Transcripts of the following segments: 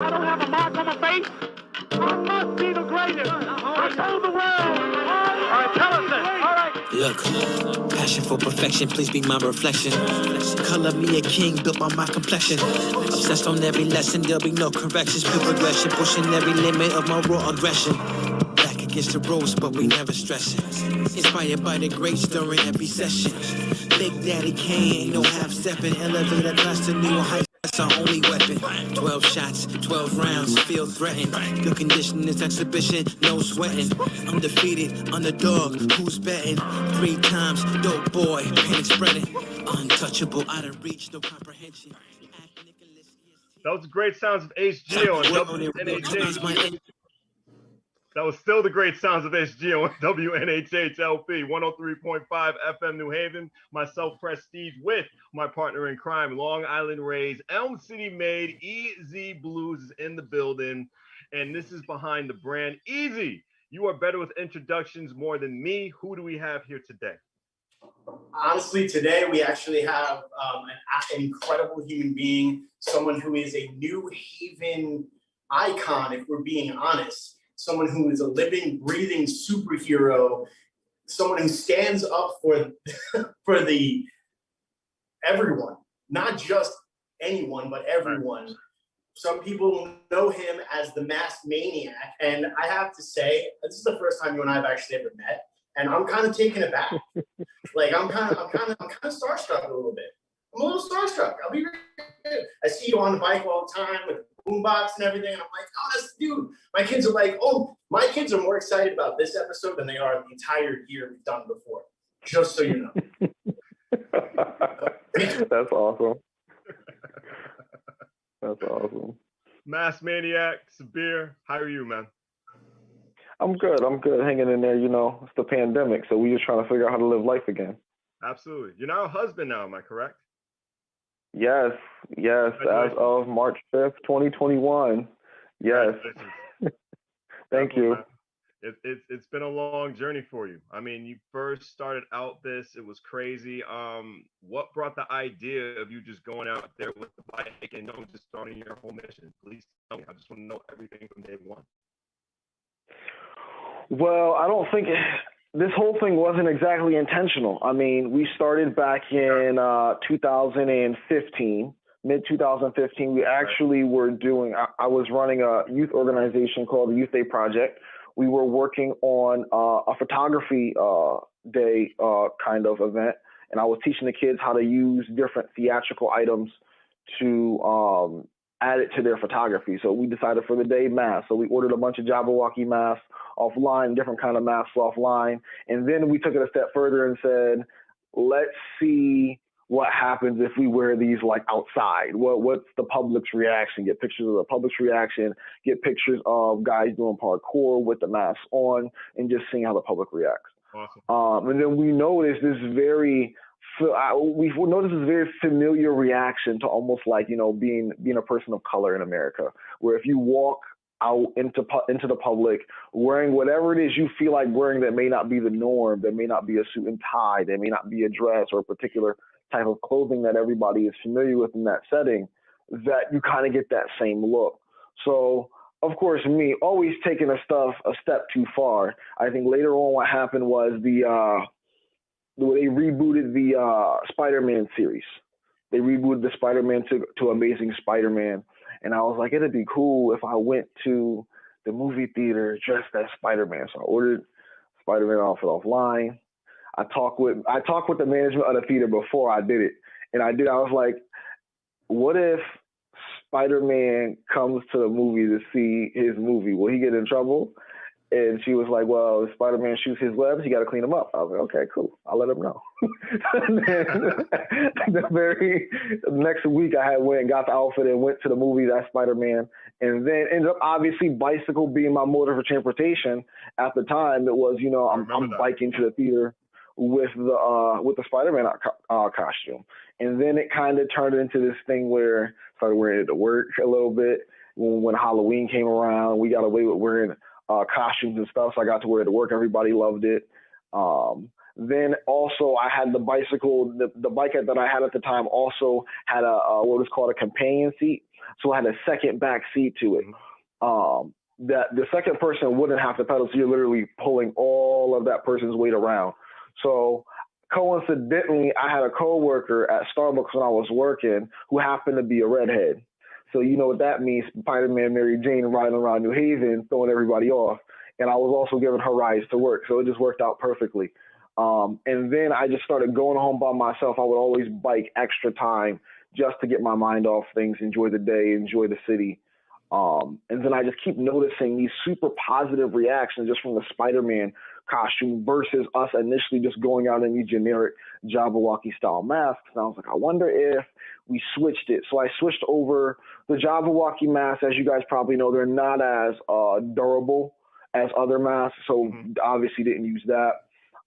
I don't have a mark on my face. I must be the greatest. I told the world. All right, tell us this. All right. Look, passion for perfection, please be my reflection. Color me a king, built by my complexion. Obsessed on every lesson, there'll be no corrections. Pure progression, pushing every limit of my raw aggression. Back against the ropes, but we never stressing. Inspired by the greats during every session. Big Daddy Kane, ain't no half-stepping. Elevator class to new heights. That's our only weapon. 12 shots, 12 rounds, feel threatened. Good condition, this exhibition, no sweating. Undefeated, underdog, who's betting? 3 times, dope boy, panic spreading. Untouchable, out of reach, no comprehension. That was the great sounds of HG on WNHH. That was still the great sounds of HG on WNHH-LP 103.5 FM New Haven. Myself, Prestige, with my partner in crime, Long Island Rays, Elm City made, EZ Bluez is in the building. And this is behind the brand. Easy, you are better with introductions more than me. Who do we have here today? Honestly, today we actually have an incredible human being, someone who is a New Haven icon, if we're being honest. Someone who is a living, breathing superhero, someone who stands up for the everyone, not just anyone, but everyone. Some people know him as the masked Maniac, and I have to say, this is the first time you and I have actually ever met, and I'm kind of taken aback. Like I'm kind of starstruck a little bit. I'm a little starstruck. I'll be real. I see you on the bike all the time with boombox and everything, and I'm like, oh, that's the dude. My kids are like, oh, my kids are more excited about this episode than they are the entire year we've done before. Just so you know. That's awesome. That's awesome. Mass Maniac, Sabir, how are you, man? I'm good. Hanging in there. You know, it's the pandemic, so we just trying to figure out how to live life again. Absolutely. You're now a husband now, am I correct? Yes. As of March 5th, 2021. Yes. Thank you. It's been a long journey for you. I mean, you first started out this, it was crazy. What brought the idea of you just going out there with the bike and just starting your whole mission? Please tell me. I just want to know everything from day one. Well, I don't think this whole thing wasn't exactly intentional. I mean, we started back in 2015, mid-2015. We actually were doing, I was running a youth organization called the Youth Day Project. We were working on a photography day kind of event, and I was teaching the kids how to use different theatrical items to add it to their photography. So we decided for the day masks. So we ordered a bunch of Jabberwocky masks offline, different kind of masks offline. And then we took it a step further and said, let's see what happens if we wear these like outside. What's the public's reaction? Get pictures of the public's reaction, get pictures of guys doing parkour with the masks on, and just seeing how the public reacts. Awesome. And then we noticed this very familiar reaction to almost like, you know, being a person of color in America, where if you walk out into the public wearing whatever it is you feel like wearing that may not be the norm, that may not be a suit and tie, that may not be a dress or a particular type of clothing that everybody is familiar with in that setting, that you kind of get that same look. So, of course, me always taking a step too far. I think later on what happened was they rebooted the Spider-Man series. They rebooted the Spider-Man to Amazing Spider-Man. And I was like, it'd be cool if I went to the movie theater dressed as Spider-Man. So I ordered Spider-Man outfit offline. I talked with the management of the theater before I did it. And I was like, what if Spider-Man comes to the movie to see his movie? Will he get in trouble? And she was like, well, if Spider-Man shoots his webs, you got to clean them up. I was like, okay, cool. I'll let him know. And then the very next week, I went and got the outfit and went to the movie as Spider-Man. And then ended up, obviously, bicycle being my mode of transportation. At the time, it was, you know, I'm biking to the theater with the Spider-Man costume. And then it kind of turned into this thing where I started wearing it to work a little bit. When Halloween came around, we got away with wearing costumes and stuff, so I got to wear it to work. Everybody loved it. Then also I had the bicycle, the bike that I had at the time also had what was called a companion seat. So I had a second back seat to it. That the second person wouldn't have to pedal, so you're literally pulling all of that person's weight around. So coincidentally, I had a coworker at Starbucks when I was working who happened to be a redhead. So you know what that means, Spider-Man Mary Jane riding around New Haven, throwing everybody off. And I was also giving her rides to work, so it just worked out perfectly. And then I just started going home by myself. I would always bike extra time just to get my mind off things, enjoy the day, enjoy the city. And then I just keep noticing these super positive reactions just from the Spider-Man costume versus us initially just going out in these generic Jabberwocky style masks. And I was like, I wonder if we switched it. So I switched over the Jabberwocky masks. As you guys probably know, they're not as durable as other masks. So obviously didn't use that.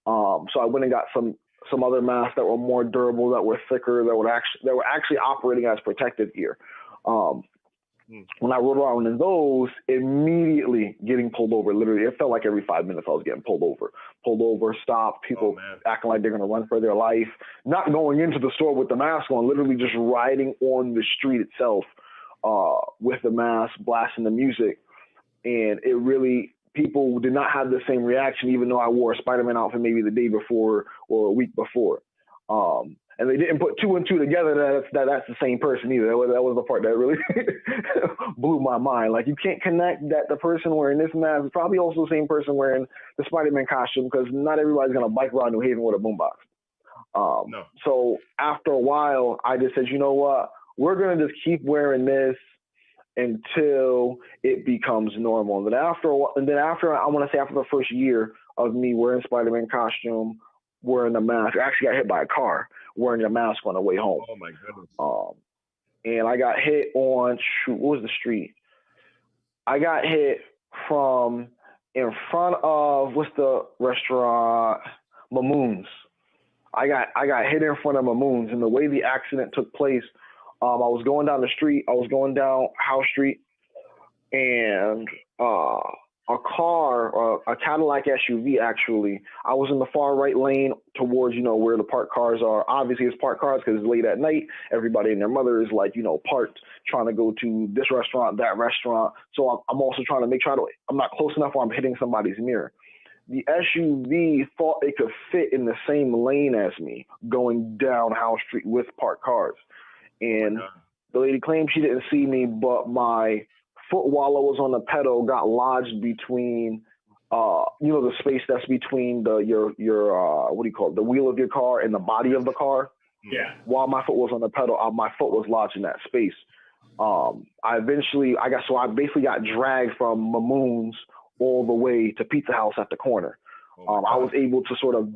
So I went and got some other masks that were more durable, that were thicker, that were actually operating as protective gear. When I rode around in those, immediately getting pulled over. Literally, it felt like every 5 minutes I was getting pulled over, stopped, people acting like they're going to run for their life, not going into the store with the mask on, literally just riding on the street itself with the mask, blasting the music. And it really, people did not have the same reaction, even though I wore a Spider-Man outfit maybe the day before or a week before. And they didn't put two and two together that's the same person either. That was the part that really blew my mind. Like, you can't connect that the person wearing this mask is probably also the same person wearing the Spider-Man costume, because not everybody's going to bike around New Haven with a boombox. No. So after a while, I just said, you know what? We're going to just keep wearing this until it becomes normal. And then after I want to say after the first year of me wearing Spider-Man costume, wearing the mask, I actually got hit by a car wearing a mask on the way home. Oh my goodness. And I got hit on, what was the street? I got hit from in front of, what's the restaurant? Mamoon's. I got hit in front of Mamoon's, and the way the accident took place, I was going down the street. I was going down House Street, and a car, a Cadillac SUV, actually, I was in the far right lane towards, where the parked cars are. Obviously, it's parked cars because it's late at night. Everybody and their mother is parked, trying to go to this restaurant, that restaurant. So I'm also trying to make sure I'm not close enough where I'm hitting somebody's mirror. The SUV thought it could fit in the same lane as me going down House Street with parked cars. And the lady claimed she didn't see me, but my foot while I was on the pedal got lodged between, the space that's between your what do you call it, the wheel of your car and the body of the car. Yeah. While my foot was on the pedal, my foot was lodged in that space. I basically got dragged from Mamoon's all the way to Pizza House at the corner. I was able to sort of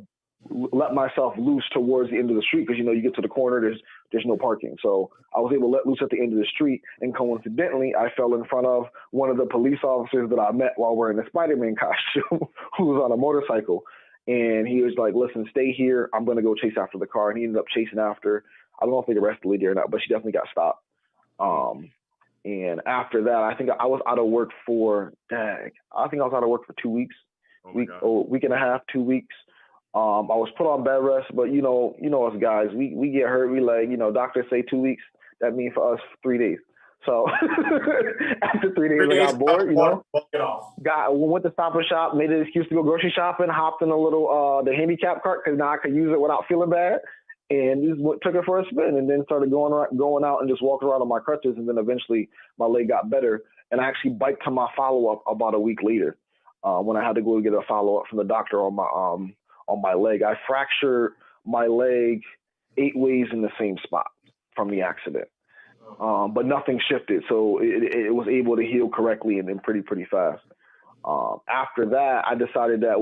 let myself loose towards the end of the street because, you get to the corner, there's no parking. So I was able to let loose at the end of the street, and coincidentally, I fell in front of one of the police officers that I met while wearing the Spider-Man costume who was on a motorcycle. And he was like, listen, stay here. I'm going to go chase after the car. And he ended up chasing after. I don't know if they arrested the lady or not, but she definitely got stopped. And after that, I think I was out of work for 2 weeks, week and a half, 2 weeks. I was put on bed rest, but you know us guys, we get hurt. We doctors say 2 weeks. That means for us 3 days. So after 3 days, I got bored, went to Stop and Shop, made an excuse to go grocery shopping, hopped in a little, the handicap cart because now I could use it without feeling bad, and just took it for a spin, and then started going out and just walking around on my crutches, and then eventually my leg got better, and I actually biked to my follow-up about a week later when I had to go get a follow-up from the doctor on my leg. I fractured my leg 8 ways in the same spot from the accident. But nothing shifted. So it was able to heal correctly and then pretty fast. After that, I decided that,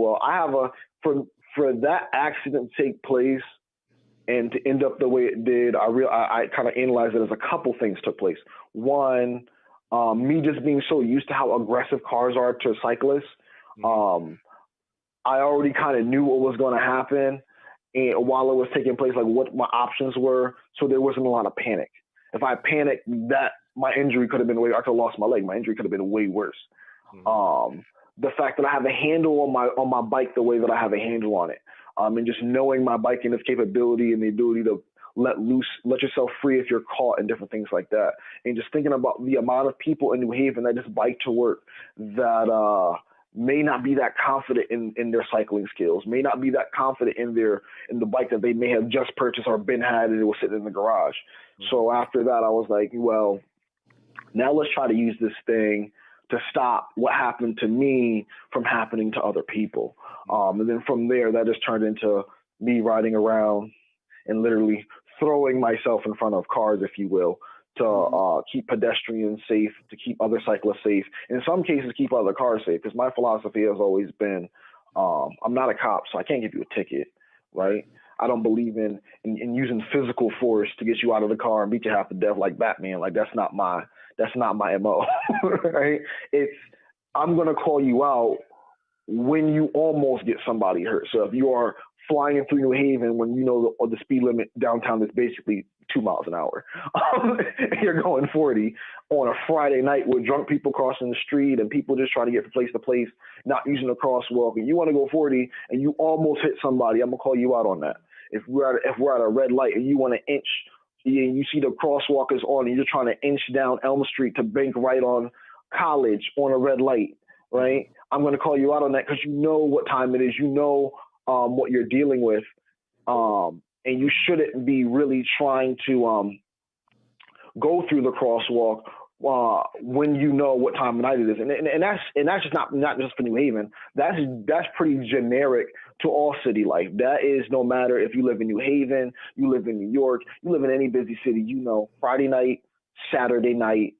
for that accident to take place and to end up the way it did, I kind of analyzed it as a couple things took place. One, me just being so used to how aggressive cars are to cyclists. I already kind of knew what was going to happen, and while it was taking place, like what my options were, so there wasn't a lot of panic. If I panicked, that my injury could have been I could have lost my leg. My injury could have been way worse. the fact that I have a handle on my bike the way that I have a handle on it, and just knowing my bike and its capability and the ability to let yourself free if you're caught and different things like that. And just thinking about the amount of people in New Haven that just bike to work that may not be that confident in their cycling skills, may not be that confident in the bike that they may have just purchased or had and it was sitting in the garage. Mm-hmm. So after that, I was like, well, now let's try to use this thing to stop what happened to me from happening to other people. And then from there, that just turned into me riding around and literally throwing myself in front of cars, if you will, to keep pedestrians safe, to keep other cyclists safe, and in some cases keep other cars safe. Because my philosophy has always been, I'm not a cop, so I can't give you a ticket, right? I don't believe in using physical force to get you out of the car and beat you half to death like Batman. Like that's not my MO, right? I'm gonna call you out when you almost get somebody hurt. So if you are flying through New Haven when you know the speed limit downtown is basically 2 miles an hour, you're going 40 on a Friday night with drunk people crossing the street and people just trying to get from place to place, not using a crosswalk, and you want to go 40 and you almost hit somebody, I'm gonna call you out on that. If we're at a red light and you want to inch, and you see the crosswalk is on and you're trying to inch down Elm Street to bank right on College on a red light, right? I'm going to call you out on that because you know what time it is. You know what you're dealing with, and you shouldn't be really trying to go through the crosswalk when you know what time of night it is. And that's just not just for New Haven. That's pretty generic to all city life. That is no matter if you live in New Haven, you live in New York, you live in any busy city, you know, Friday night, Saturday night,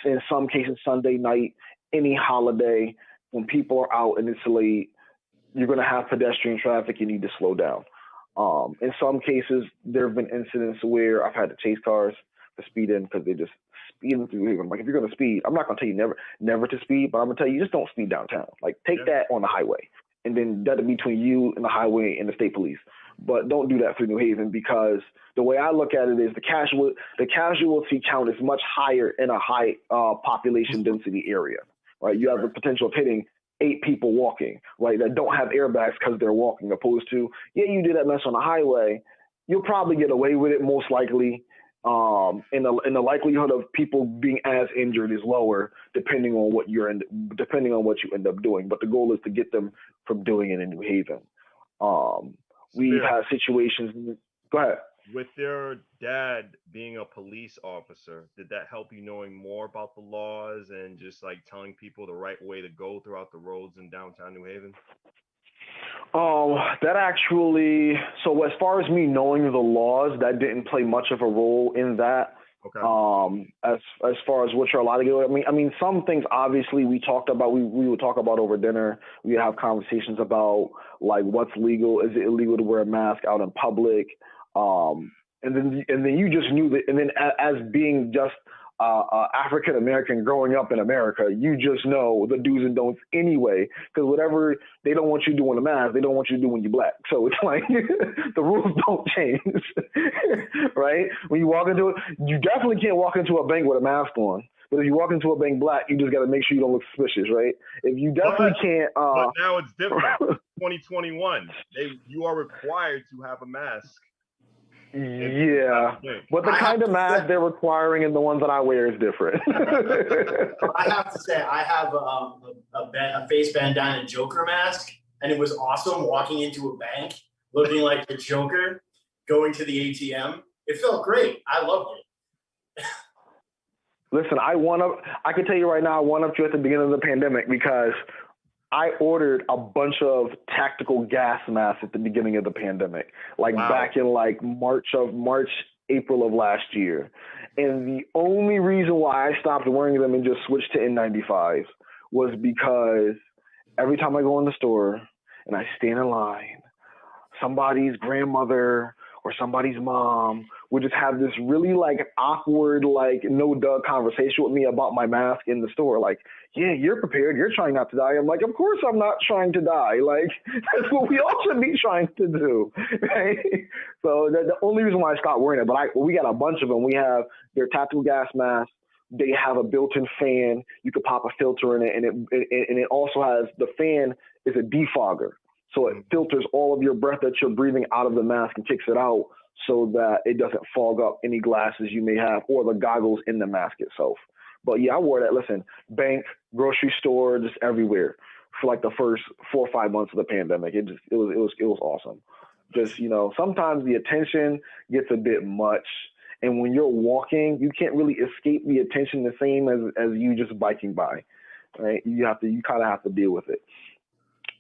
in some cases Sunday night, any holiday, when people are out and it's late, you're going to have pedestrian traffic. You need to slow down. In some cases, there have been incidents where I've had to chase cars to speed in because they just speeding through. I'm like, if you're going to speed, I'm not going to tell you never to speed, but I'm going to tell you just don't speed downtown. Like take that on the highway, and then that'll be between you and the highway and the state police. But don't do that through New Haven, because the way I look at it is the casualty count is much higher in a high population density area, right? You have the potential of hitting 8 people walking, right, that don't have airbags because they're walking, opposed to, you do that mess on the highway, you'll probably get away with it most likely. And the likelihood of people being as injured is lower depending on what you end up doing. But the goal is to get them from doing it in New Haven. We've had situations. Go ahead. With your dad being a police officer, did that help you knowing more about the laws and just like telling people the right way to go throughout the roads in downtown New Haven? That actually, so as far as me knowing the laws, that didn't play much of a role in that. Okay. As far as which are allowed to go, I mean, some things obviously we talked about. We would talk about over dinner. We have conversations about like what's legal. Is it illegal to wear a mask out in public? And then you just knew that. And then as being just African American growing up in America, you just know the do's and don'ts anyway. Because whatever they don't want you doing a mask, they don't want you to do when you're black. So it's like the rules don't change, right? When you walk into it, you definitely can't walk into a bank with a mask on. But if you walk into a bank black, you just got to make sure you don't look suspicious, right? If you definitely can't. But now it's different. 2021, you are required to have a mask. Yeah, but the kind of mask they're requiring and the ones that I wear is different. I have to say, I have a face bandana Joker mask, and it was awesome walking into a bank looking like the Joker, going to the ATM. It felt great. I loved it. Listen, I can tell you right now, I one-upped you at the beginning of the pandemic because I ordered a bunch of tactical gas masks at the beginning of the pandemic, back in March, April of last year. And the only reason why I stopped wearing them and just switched to N95s was because every time I go in the store and I stand in line, somebody's grandmother or somebody's mom would just have this really awkward, no duh conversation with me about my mask in the store. Like, yeah, you're prepared. You're trying not to die. I'm like, of course I'm not trying to die. Like, that's what we all should be trying to do. Right? So the only reason why I stopped wearing it, but we got a bunch of them. We have their tactical gas masks. they have a built-in fan. You could pop a filter in it, and it also has, the fan is a defogger. So it filters all of your breath that you're breathing out of the mask and kicks it out so that it doesn't fog up any glasses you may have or the goggles in the mask itself. But yeah, I wore that, listen, bank, grocery store, just everywhere for like the first 4 or 5 months of the pandemic. It was awesome. Just, you know, sometimes the attention gets a bit much. And when you're walking, you can't really escape the attention the same as you just biking by, right? You kind of have to deal with it.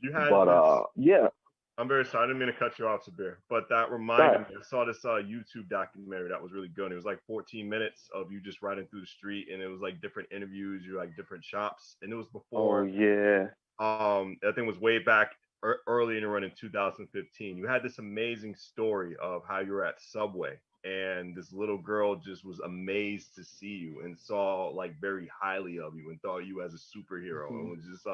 Yeah. I'm very sorry. I didn't mean to cut you off, Sabir, but that reminded me. I saw this YouTube documentary that was really good. It was like 14 minutes of you just riding through the street, and it was like different interviews, you like different shops, and it was before. Oh yeah. That thing was way back early in the run in 2015. You had this amazing story of how you were at Subway, and this little girl just was amazed to see you and saw like very highly of you and thought you as a superhero, and was just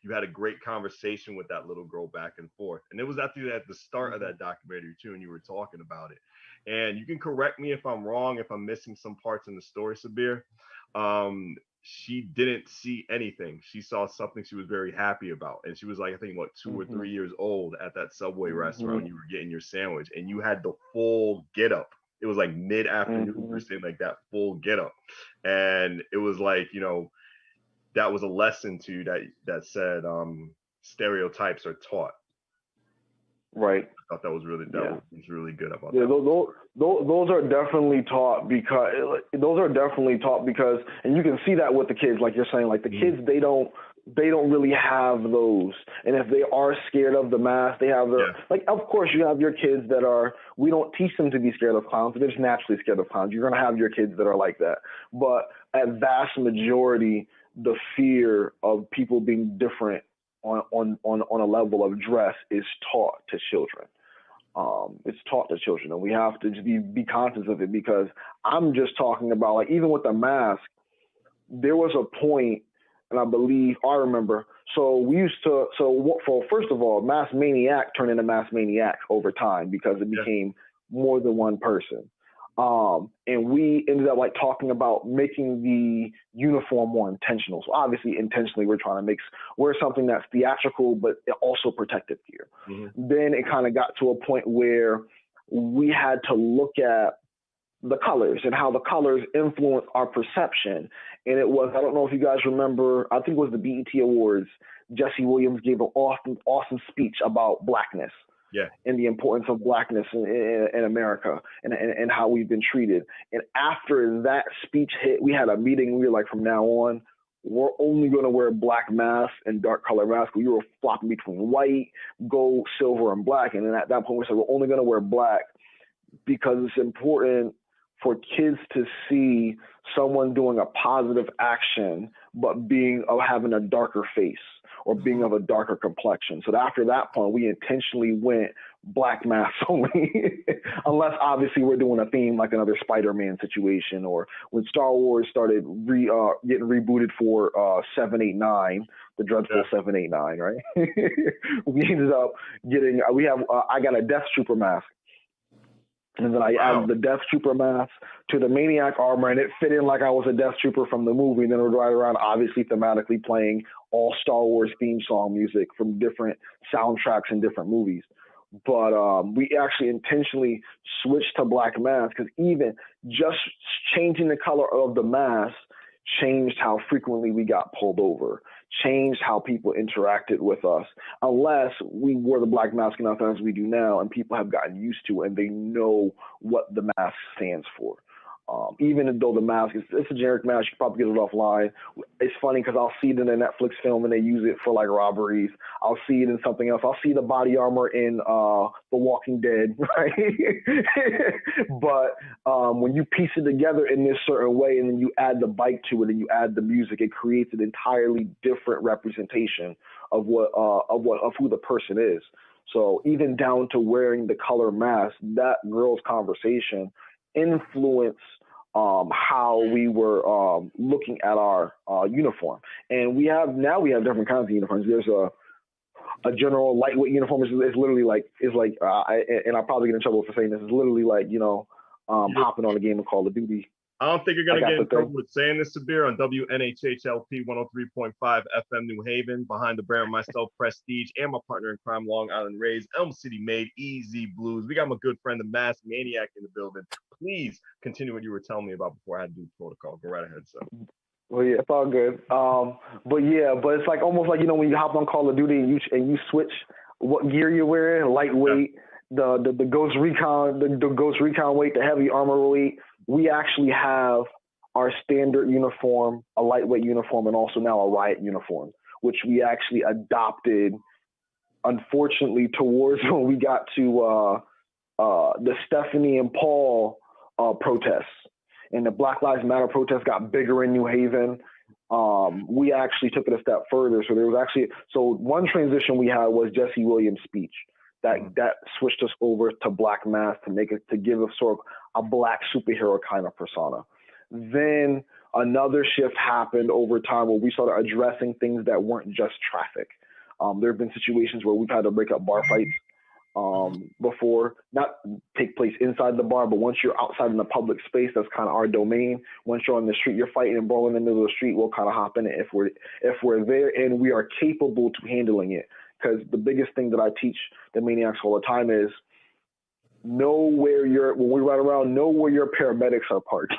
you had a great conversation with that little girl back and forth. And it was at the start of that documentary too, and you were talking about it. And you can correct me if I'm wrong, if I'm missing some parts in the story, Sabir. She didn't see anything. She saw something she was very happy about. And she was like, I think, what, 2 or 3 years old at that Subway restaurant when you were getting your sandwich, and you had the full get up. It was like mid-afternoon, you were saying like that full get up. And it was like, you know, that was a lesson to you that said stereotypes are taught. Right. I thought that was really good about that. Those are definitely taught because, and you can see that with the kids, like you're saying, like the kids, they don't really have those. And if they are scared of the mask, they have like, of course you have your kids that are, we don't teach them to be scared of clowns. They're just naturally scared of clowns. You're going to have your kids that are like that. But at vast majority, the fear of people being different on a level of dress is taught to children. It's taught to children, and we have to just be conscious of it, because I'm just talking about, like, even with the mask, there was a point, and I remember, so we used to, first of all, Mask Maniac turned into Mask Maniac over time because it became more than one person. And we ended up like talking about making the uniform more intentional. So obviously intentionally we're trying to wear something that's theatrical, but also protective gear. Then it kind of got to a point where we had to look at the colors and how the colors influence our perception. And it was, I don't know if you guys remember, I think it was the BET Awards. Jesse Williams gave an awesome speech about blackness. And the importance of blackness in America and how we've been treated. And after that speech hit, we had a meeting. We were like, from now on, we're only going to wear black masks and dark color masks. We were flopping between white, gold, silver, and black. And then at that point, we said, we're only going to wear black because it's important for kids to see someone doing a positive action, but having a darker face or being of a darker complexion. So after that point, we intentionally went black masks only, unless obviously we're doing a theme like another Spider-Man situation, or when Star Wars started getting rebooted for 789, the dreadful 789, right? We ended up getting, I got a Death Trooper mask. And then I added the Death Trooper mask to the Maniac armor, and it fit in like I was a Death Trooper from the movie. And then it would ride around, obviously thematically playing all Star Wars theme song music from different soundtracks in different movies. But we actually intentionally switched to black masks because even just changing the color of the mask changed how frequently we got pulled over, changed how people interacted with us, unless we wore the black mask enough as we do now, and people have gotten used to it and they know what the mask stands for. Even though the mask it's a generic mask, you can probably get it offline. It's funny because I'll see it in a Netflix film and they use it for like robberies. I'll see it in something else. I'll see the body armor in The Walking Dead, right? But when you piece it together in this certain way, and then you add the bike to it and you add the music, it creates an entirely different representation of who the person is. So even down to wearing the color mask, that girl's conversation influenced how we were looking at our uniform. And we have different kinds of uniforms. There's a general lightweight uniform. It's literally like, and I'll probably get in trouble for saying this, it's literally like, hopping on a game of Call of Duty. I don't think you're going to get in trouble thing. with saying this, Sabir, on WNHHLP 103.5 FM New Haven, behind the brand myself, Prestige, and my partner in crime, Long Island Rays, Elm City Made, Easy Bluez. We got my good friend, the Mass Maniac, in the building. Please continue what you were telling me about before I had to do protocol. Go right ahead, sir. Well, yeah, it's all good. But it's like almost like, when you hop on Call of Duty and you switch what gear you're wearing, lightweight, the Ghost Recon, the Ghost Recon weight, the heavy armor weight. We actually have our standard uniform, a lightweight uniform, and also now a riot uniform, which we actually adopted, unfortunately, towards when we got to the Stephanie and Paul protests. And the Black Lives Matter protests got bigger in New Haven. We actually took it a step further. So there was one transition we had was Jesse Williams' speech. That switched us over to Black Mass to give us sort of a black superhero kind of persona. Then another shift happened over time where we started addressing things that weren't just traffic. There have been situations where we've had to break up bar fights before, not take place inside the bar, but once you're outside in the public space, that's kind of our domain. Once you're on the street, you're fighting and brawling in the middle of the street, we'll kind of hop in it if we're there and we are capable to handling it. Because the biggest thing that I teach the Maniacs all the time is when we ride around, know where your paramedics are parked.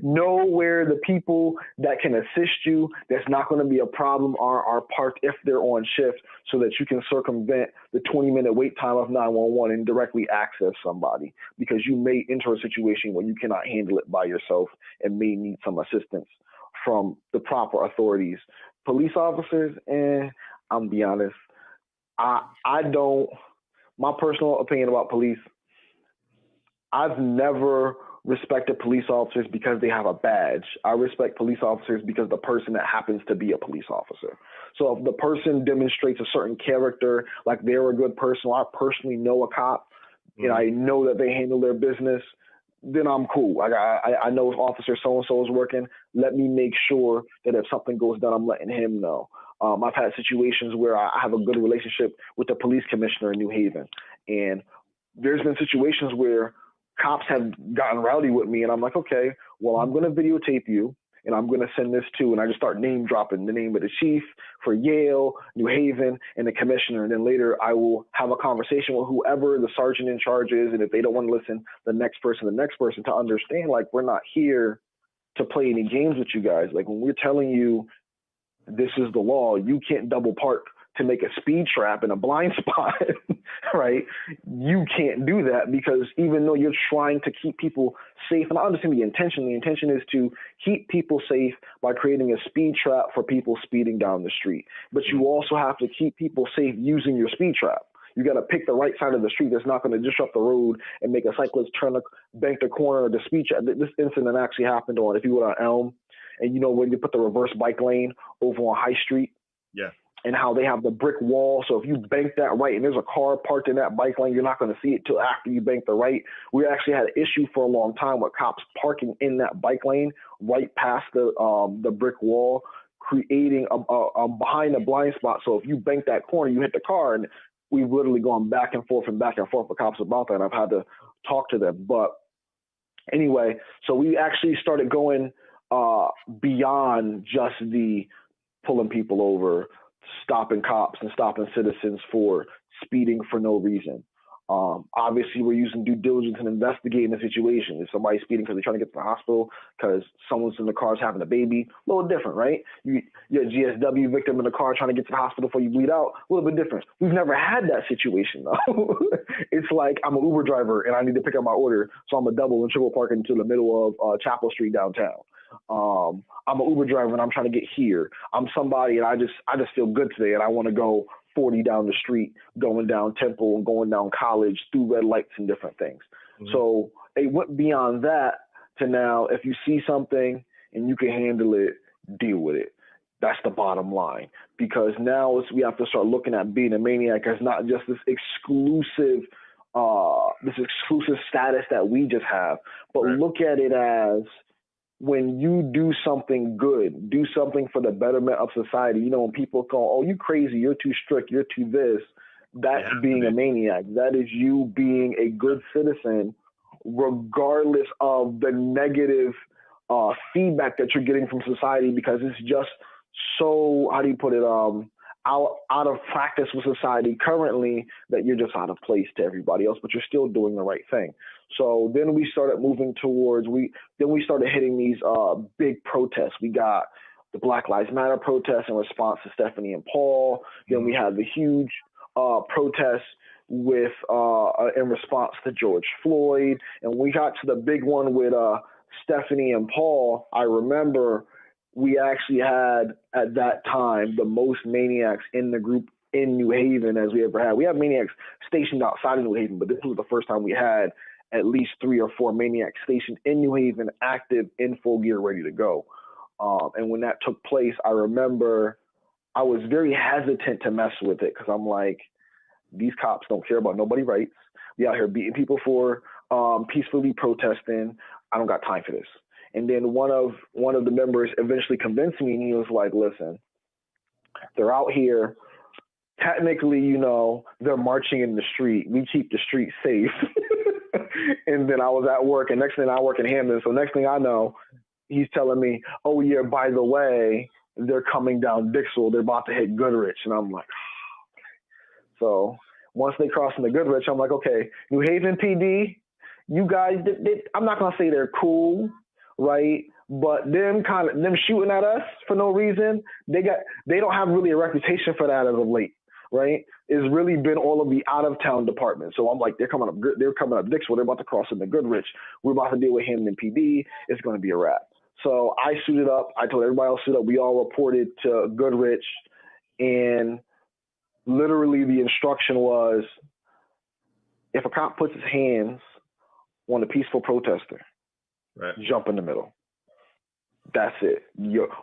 Know where the people that can assist you, that's not going to be a problem, are parked if they're on shift, so that you can circumvent the 20-minute wait time of 911 and directly access somebody, because you may enter a situation where you cannot handle it by yourself and may need some assistance from the proper authorities. Police officers, I'm be honest, I don't. My personal opinion about police, I've never respected police officers because they have a badge. I respect police officers because the person that happens to be a police officer. So if the person demonstrates a certain character, like they're a good person, or I personally know a cop, and I know that they handle their business, then I'm cool. Like I know if officer so-and-so is working, let me make sure that if something goes down, I'm letting him know. I've had situations where I have a good relationship with the police commissioner in New Haven. And there's been situations where cops have gotten rowdy with me, and I'm like, okay, well, I'm going to videotape you, and I'm going to send this to, and I just start name dropping the name of the chief for Yale, New Haven, and the commissioner. And then later I will have a conversation with whoever the sergeant in charge is. And if they don't want to listen, the next person to understand, like, we're not here to play any games with you guys. Like, when we're telling you this is the law, you can't double park to make a speed trap in a blind spot, right? You can't do that, because even though you're trying to keep people safe, and I understand the intention is to keep people safe by creating a speed trap for people speeding down the street. But you also have to keep people safe using your speed trap. You got to pick the right side of the street that's not going to disrupt the road and make a cyclist bank the corner of the speed trap. This incident actually happened on, if you were on Elm, and when you put the reverse bike lane over on High Street, and how they have the brick wall. So if you bank that right and there's a car parked in that bike lane, you're not going to see it till after you bank the right. We actually had an issue for a long time with cops parking in that bike lane right past the brick wall, creating a behind the blind spot. So if you bank that corner, you hit the car. And we've literally gone back and forth with cops about that, and I've had to talk to them. But anyway, so we actually started going beyond just the pulling people over, stopping cops and stopping citizens for speeding for no reason. Obviously, we're using due diligence and investigating the situation. If somebody's speeding because they're trying to get to the hospital because someone's in the car is having a baby, a little different, right? You're a GSW victim in the car trying to get to the hospital before you bleed out, a little bit different. We've never had that situation, though. It's like I'm an Uber driver and I need to pick up my order, so I'm a double and triple park into the middle of Chapel Street downtown. I'm an Uber driver and I'm trying to get here. I'm somebody and I just feel good today and I want to go 40 down the street, going down Temple and going down College through red lights and different things. Mm-hmm. So it went beyond that to now, if you see something and you can handle it, deal with it. That's the bottom line, because now we have to start looking at being a maniac as not just this exclusive status that we just have, but look at it as, when you do something good, do something for the betterment of society. When people go, oh, you crazy, you're too strict, you're too this, that's being a maniac. That is you being a good citizen regardless of the negative feedback that you're getting from society, because it's just so, how do you put it, out of practice with society currently, that you're just out of place to everybody else, but you're still doing the right thing. So then we started moving towards, we started hitting these big protests. We got the Black Lives Matter protests in response to Stephanie and Paul. Then we had the huge protests with in response to George Floyd. And we got to the big one with Stephanie and Paul. I remember we actually had, at that time, the most Maniacs in the group in New Haven as we ever had. We had Maniacs stationed outside of New Haven, but this was the first time we had at least 3 or 4 Maniacs stationed in New Haven, active, in full gear, ready to go. And when that took place, I remember I was very hesitant to mess with it, because I'm like, these cops don't care about nobody's rights. We out here beating people for peacefully protesting. I don't got time for this. And then one of the members eventually convinced me, and he was like, listen, they're out here. Technically, they're marching in the street. We keep the street safe. And then I was at work, and next thing I work in Hamden. So next thing I know, he's telling me, oh yeah, by the way, they're coming down Dixwell. They're about to hit Goodrich. And I'm like, so once they cross into Goodrich, I'm like, okay, New Haven PD, you guys, I'm not going to say they're cool, right? But them shooting at us for no reason, they don't have really a reputation for that as of late, right? It's really been all of the out of town departments. So I'm like, they're coming up Dixwell, they're about to cross into Goodrich. We're about to deal with Hamden PD. It's going to be a wrap. So I suited up. I told everybody else to suit up. We all reported to Goodrich, and literally the instruction was, if a cop puts his hands on a peaceful protester, right, jump in the middle. That's it.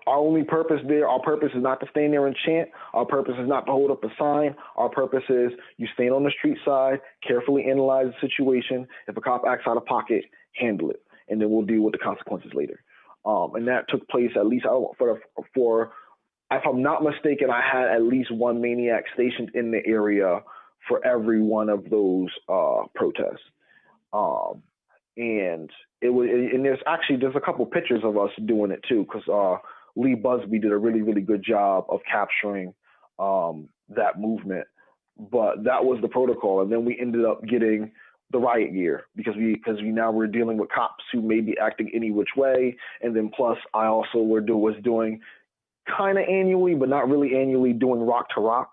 Our only purpose there, our purpose is not to stand there and chant. Our purpose is not to hold up a sign. Our purpose is you stand on the street side, carefully analyze the situation. If a cop acts out of pocket, handle it, and then we'll deal with the consequences later. And that took place at least for, if I'm not mistaken, I had at least one Maniac stationed in the area for every one of those protests. And there's a couple pictures of us doing it too, because Lee Busby did a really, really good job of capturing that movement. But that was the protocol, and then we ended up getting the riot gear because we're dealing with cops who may be acting any which way, and then plus I also was doing kind of annually, but not really annually, doing Rock to Rock.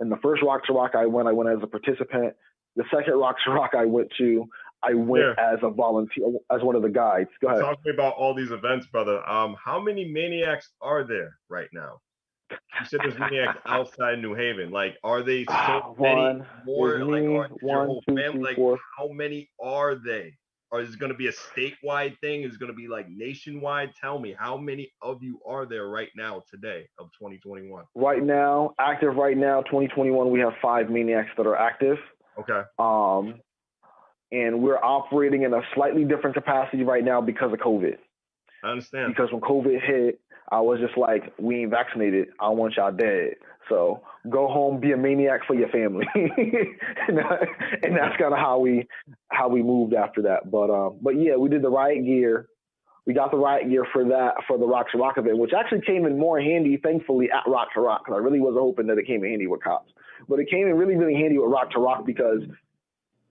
And the first Rock to Rock I went as a participant. The second Rock to Rock I went as a volunteer, as one of the guides. Go ahead. Talk to me about all these events, brother. How many Maniacs are there right now? You said there's Maniacs outside New Haven. Like, are they so many more? Like, are your whole family? Like, how many are they? Or is it going to be a statewide thing? Is it going to be like nationwide? Tell me, how many of you are there right now today of 2021? Right now, active right now, 2021, we have 5 Maniacs that are active. Okay. And we're operating in a slightly different capacity right now because of COVID. I understand. Because when COVID hit, I was just like, we ain't vaccinated. I want y'all dead. So go home, be a Maniac for your family. and that's kind of how we moved after that. But yeah, we did the riot gear. We got the riot gear for the Rock to Rock event, which actually came in more handy, thankfully, at Rock to Rock, because I really wasn't hoping that it came in handy with cops. But it came in really, really handy with Rock to Rock because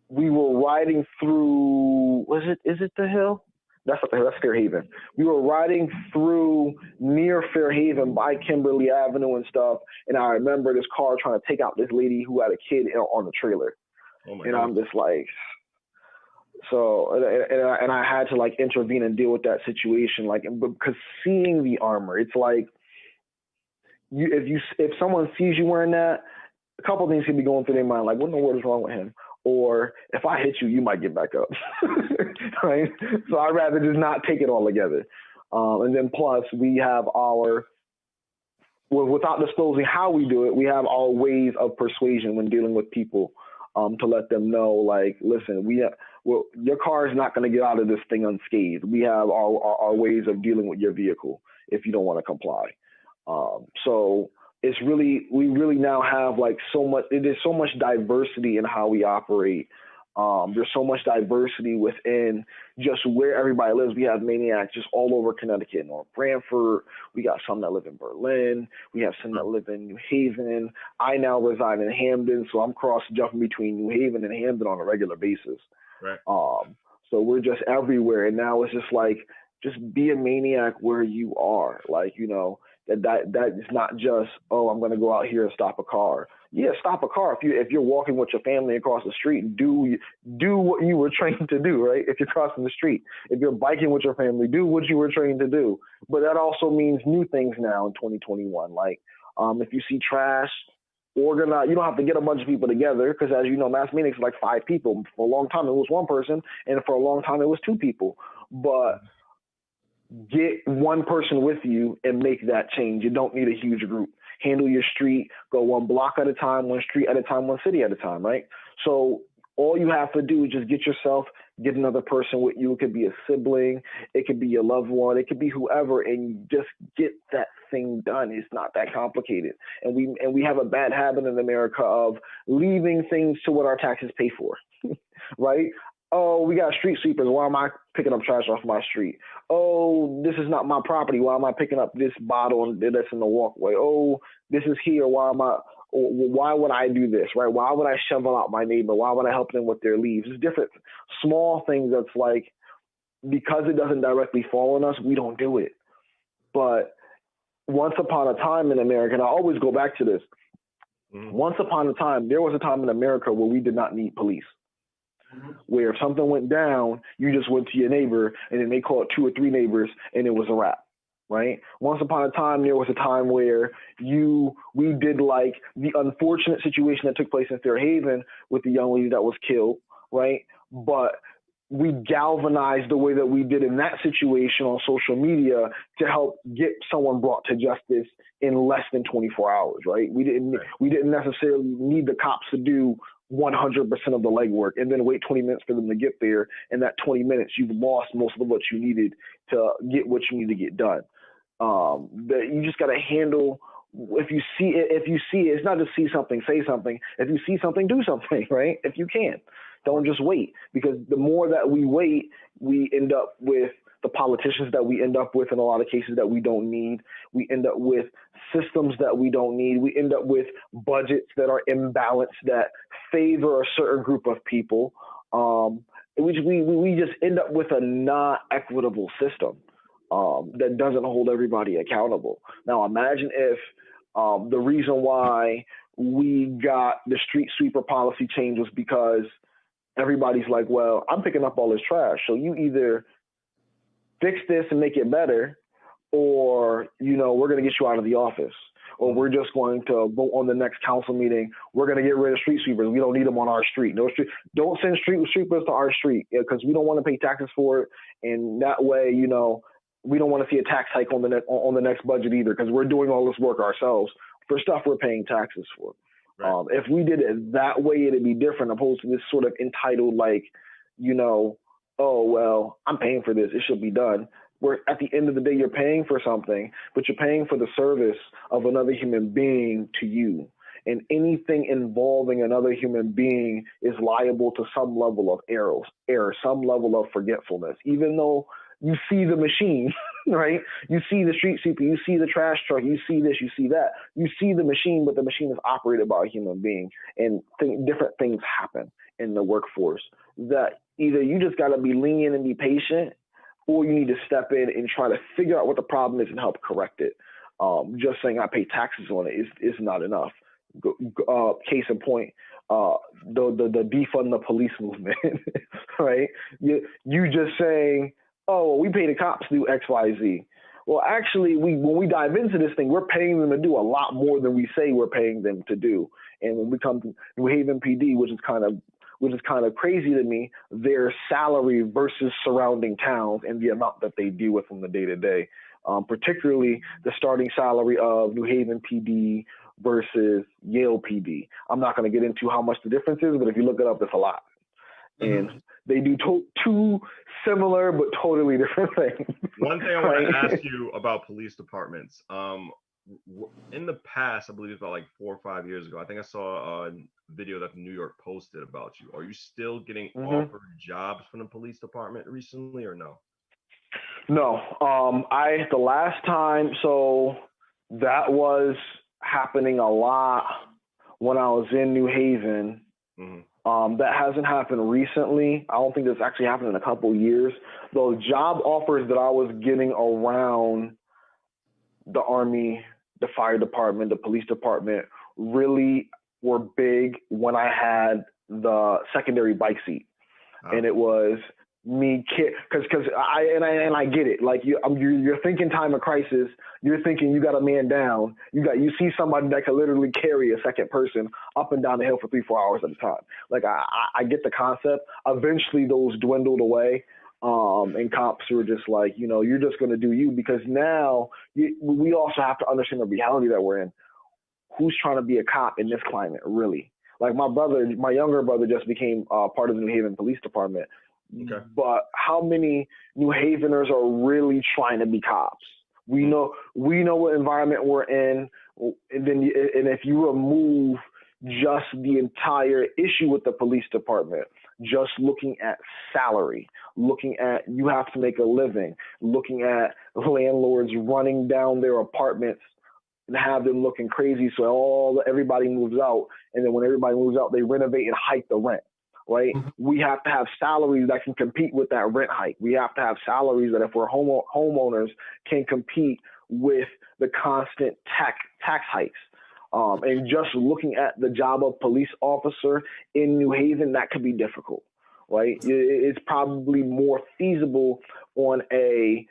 we were riding through, is it the hill? That's Fairhaven. We were riding through near Fairhaven by Kimberly Avenue and stuff. And I remember this car trying to take out this lady who had a kid on the trailer. Oh my and God. I'm just like, so, and I had to like intervene and deal with that situation. Like, because seeing the armor, it's like, if someone sees you wearing that, a couple of things could be going through their mind. Like, what in the world is wrong with him? Or if I hit you, you might get back up, right? So I'd rather just not take it all together. And then plus we have without disclosing how we do it, we have our ways of persuasion when dealing with people to let them know, like, listen, your car is not going to get out of this thing unscathed. We have our ways of dealing with your vehicle if you don't want to comply. So we really now have like so much, there's so much diversity in how we operate There's so much diversity within just where everybody lives. We have Maniacs just all over Connecticut, North Branford. We got some that live in Berlin. We have some that live in New Haven. I now reside in Hamden, so I'm cross-jumping between New Haven and Hamden on a regular basis. Right. So we're just everywhere, and now it's just like, just be a maniac where you are. Like, you know, that is not just, oh, I'm going to go out here and stop a car. Yeah, stop a car if you're walking with your family across the street. Do what you were trained to do, right? If you're crossing the street, if you're biking with your family, do what you were trained to do. But that also means new things now in 2021. Like, if you see trash, organize. You don't have to get a bunch of people together, because, as you know, mass meetings is like 5 people. For a long time, it was 1 person, and for a long time, it was 2 people. But get 1 person with you and make that change. You don't need a huge group. Handle your street, go 1 block at a time, 1 street at a time, 1 city at a time, right? So all you have to do is just get another person with you. It could be a sibling, it could be your loved one, it could be whoever, and just get that thing done. It's not that complicated. And we have a bad habit in America of leaving things to what our taxes pay for, right? Oh, we got street sweepers. Why am I picking up trash off my street? Oh, this is not my property. Why am I picking up this bottle that's in the walkway? Oh, this is here. Why would I do this, right? Why would I shovel out my neighbor? Why would I help them with their leaves? It's different small things that's like, because it doesn't directly fall on us, we don't do it. But once upon a time in America, and I always go back to this, once upon a time, there was a time in America where we did not need police. Where if something went down, you just went to your neighbor, and then they called 2 or 3 neighbors, and it was a wrap, right? Once upon a time, there was a time where we did like the unfortunate situation that took place in Fairhaven with the young lady that was killed, right? But we galvanized the way that we did in that situation on social media to help get someone brought to justice in less than 24 hours, right? We didn't necessarily need the cops to do 100% of the legwork and then wait 20 minutes for them to get there. And that 20 minutes, you've lost most of what you needed to get what you need to get done. You just got to handle. If you see it, it's not just see something, say something. If you see something, do something, right? If you can, don't just wait, because the more that we wait, we end up with the politicians that we end up with in a lot of cases that we don't need. We end up with systems that we don't need. We end up with budgets that are imbalanced, that favor a certain group of people. We just end up with a not equitable system that doesn't hold everybody accountable. Now, imagine if the reason why we got the street sweeper policy change was because everybody's like, well, I'm picking up all this trash, so you either fix this and make it better, or, you know, we're going to get you out of the office, or we're just going to vote on the next council meeting. We're going to get rid of street sweepers. We don't need them on our street. Don't send street sweepers to our street, because we don't want to pay taxes for it. And that way, you know, we don't want to see a tax hike on the next budget either, because we're doing all this work ourselves for stuff we're paying taxes for. Right. If we did it that way, it'd be different, opposed to this sort of entitled, like, you know, oh, well, I'm paying for this, it should be done. Where at the end of the day, you're paying for something, but you're paying for the service of another human being to you. And anything involving another human being is liable to some level of error, some level of forgetfulness, even though you see the machine, right? You see the street sweeper, you see the trash truck, you see this, you see that. You see the machine, but the machine is operated by a human being. And different things happen in the workforce that either you just got to be lenient and be patient, or you need to step in and try to figure out what the problem is and help correct it. Just saying I pay taxes on it is not enough. Case in point, the defund the police movement, right? You just saying, oh, we pay the cops to do X, Y, Z. Well, actually, when we dive into this thing, we're paying them to do a lot more than we say we're paying them to do. And when we come to New Haven PD, which is kind of crazy to me, their salary versus surrounding towns and the amount that they deal with on the day to day, particularly the starting salary of New Haven PD versus Yale PD. I'm not going to get into how much the difference is, but if you look it up, it's a lot. Mm-hmm. And they do two similar but totally different things. One thing I want to ask you about police departments. in the past, I believe it was about like 4 or 5 years ago, I think I saw a video that the New York Post did about you. Are you still getting offered jobs from the police department recently, or no? No. The last time, so that was happening a lot when I was in New Haven. That hasn't happened recently. I don't think that's actually happened in a couple of years. Those job offers that I was getting around the Army, the fire department, the police department really were big when I had the secondary bike seat. And it was me, because I get it. Like you're thinking time of crisis. You're thinking you got a man down. You see somebody that can literally carry a second person up and down the hill for 3-4 hours at a time. Like I get the concept. Eventually those dwindled away. And cops were just like, you're just going to do you, because now we also have to understand the reality that we're in. Who's trying to be a cop in this climate, really? Like my younger brother just became part of the New Haven Police Department. Okay. But how many New Haveners are really trying to be cops? We know what environment we're in, and if you remove just the entire issue with the police department, just looking at salary, looking at you have to make a living, looking at landlords running down their apartments and have them looking crazy, so everybody moves out, and then when everybody moves out, they renovate and hike the rent. Right? We have to have salaries that can compete with that rent hike. We have to have salaries that, if we're homeowners, can compete with the constant tax hikes. And just looking at the job of police officer in New Haven, that could be difficult, right? It's probably more feasible on a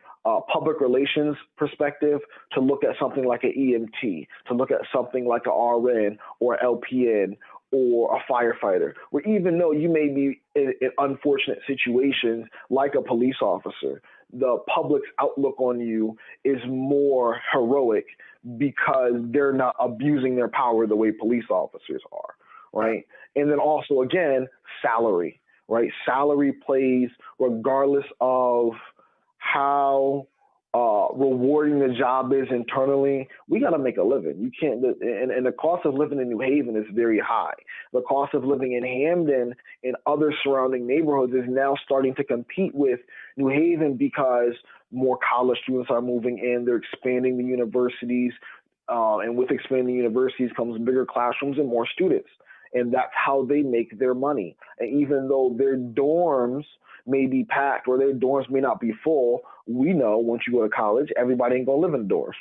public relations perspective to look at something like an EMT, to look at something like an RN or LPN or a firefighter, where even though you may be in unfortunate situations like a police officer, the public's outlook on you is more heroic because they're not abusing their power the way police officers are, right? And then also, again, salary, right? Salary plays regardless of how rewarding the job is internally. We got to make a living. You can't, and the cost of living in New Haven is very high. The cost of living in Hamden and other surrounding neighborhoods is now starting to compete with New Haven because more college students are moving in. They're expanding the universities, and with expanding universities comes bigger classrooms and more students. And that's how they make their money. And even though their dorms may be packed or their dorms may not be full, we know once you go to college, everybody ain't gonna live in dorms.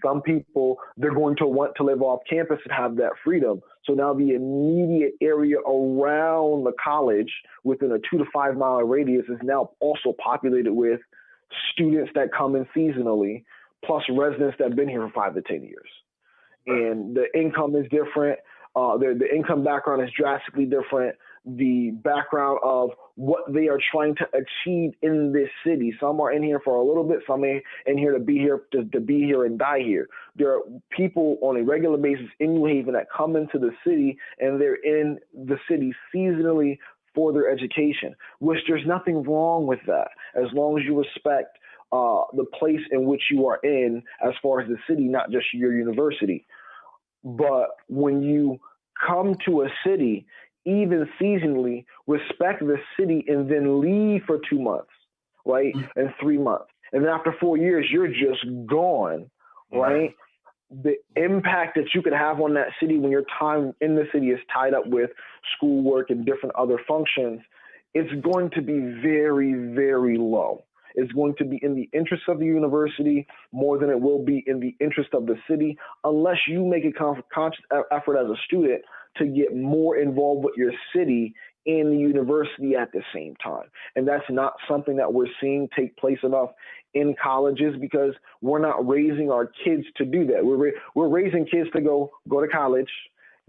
Some people, they're going to want to live off campus and have that freedom. So now the immediate area around the college within a 2 to 5 mile radius is now also populated with students that come in seasonally, plus residents that have been here for 5 to 10 years. And the income is different. The income background is drastically different. The background of what they are trying to achieve in this city. Some are in here for a little bit. Some are in here to be here and die here. There are people on a regular basis in New Haven that come into the city, and they're in the city seasonally for their education, which there's nothing wrong with that, as long as you respect the place in which you are in as far as the city, not just your university. But when you come to a city, even seasonally, respect the city and then leave for 2 months, right? And 3 months. And then after 4 years, you're just gone, right? The impact that you could have on that city when your time in the city is tied up with schoolwork and different other functions, it's going to be very, very low. It's going to be in the interest of the university more than it will be in the interest of the city, unless you make a conscious effort as a student to get more involved with your city and the university at the same time. And that's not something that we're seeing take place enough in colleges, because we're not raising our kids to do that. We're raising kids to go to college,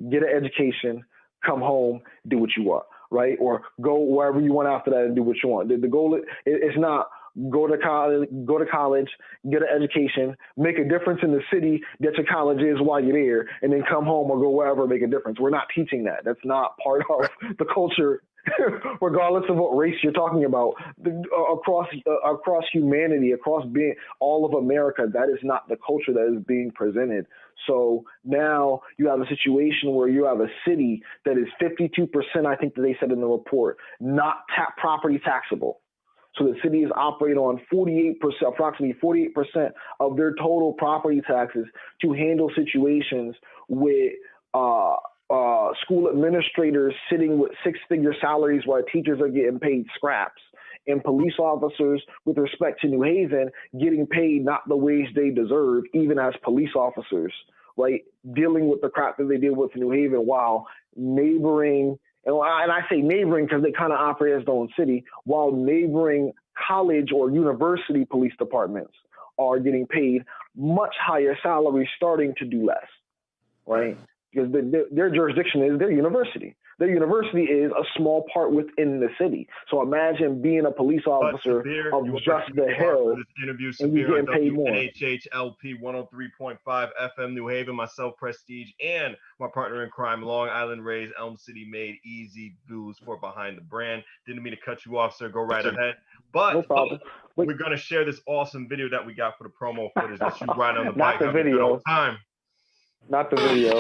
get an education, come home, do what you want, right? Or go wherever you want after that and do what you want. The goal is not go to college, get an education, make a difference in the city that your college is while you're there, and then come home or go wherever, make a difference. We're not teaching that. That's not part of the culture regardless of what race you're talking about, across humanity, across being all of America, that is not the culture that is being presented. So now you have a situation where you have a city that is 52%, I think that they said in the report, not property taxable. So the city is operating on 48%, approximately 48% of their total property taxes to handle situations with school administrators sitting with six-figure salaries while teachers are getting paid scraps, and police officers, with respect to New Haven, getting paid not the wage they deserve, even as police officers, right? Dealing with the crap that they deal with in New Haven, while neighboring, and I say neighboring because they kind of operate as their own city, while neighboring college or university police departments are getting paid much higher salaries, starting to do less, right? Because their jurisdiction is their university. Their university is a small part within the city. So imagine being a police officer Sabir, of just the hill, interview, and you getting paid more. NHHLP 103.5 FM New Haven, myself, Prestige, and my partner in crime, Long Island Raised, Elm City Made, Easy Bluez for Behind the Brand. Didn't mean to cut you off, sir. Go right ahead. But no problem. We're going to share this awesome video that we got for the promo footage that you ride on the bike. Not the video. Time. Not the video.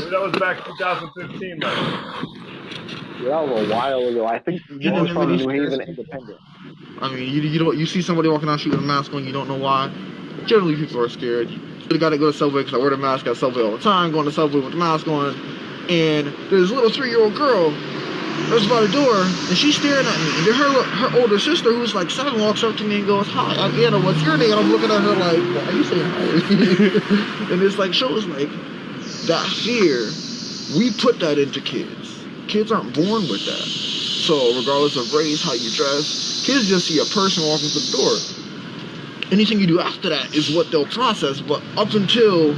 That was back 2015, man. Yeah, that was a while ago. I think this was from New Haven Independent. I mean, you see somebody walking down the street with a mask on, you don't know why. Generally, people are scared. You got to go to Subway because I wear the mask at Subway all the time, going to Subway with the mask on. And there's a little 3-year-old girl that's by the door, and she's staring at me. And then her older sister, who's like 7, walks up to me and goes, "Hi, I'm Anna, what's your name?" And I'm looking at her like, "Why are you saying hi?" And it's like, shows like that fear, we put that into kids. Kids aren't born with that. So regardless of race, how you dress, kids just see a person walking through the door. Anything you do after that is what they'll process, but up until...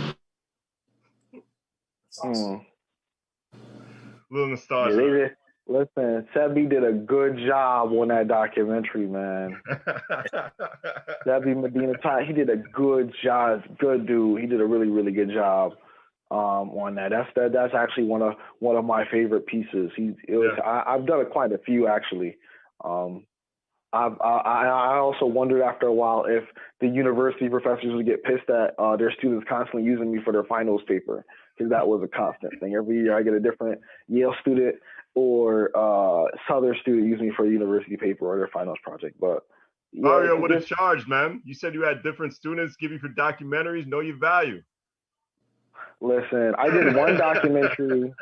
Little nostalgia. Listen, Sebi did a good job on that documentary, man. Sebi Medina, he did a good job. Good dude. He did a really, really good job on that. That's actually one of my favorite pieces. I've done quite a few actually. I also wondered after a while if the university professors would get pissed at their students constantly using me for their finals paper, because that was a constant thing. Every year I get a different Yale student or Southern student using me for a university paper or their finals project. But Mario, what a charge, man. You said you had different students give you for documentaries. Know your value. Listen, I did one documentary.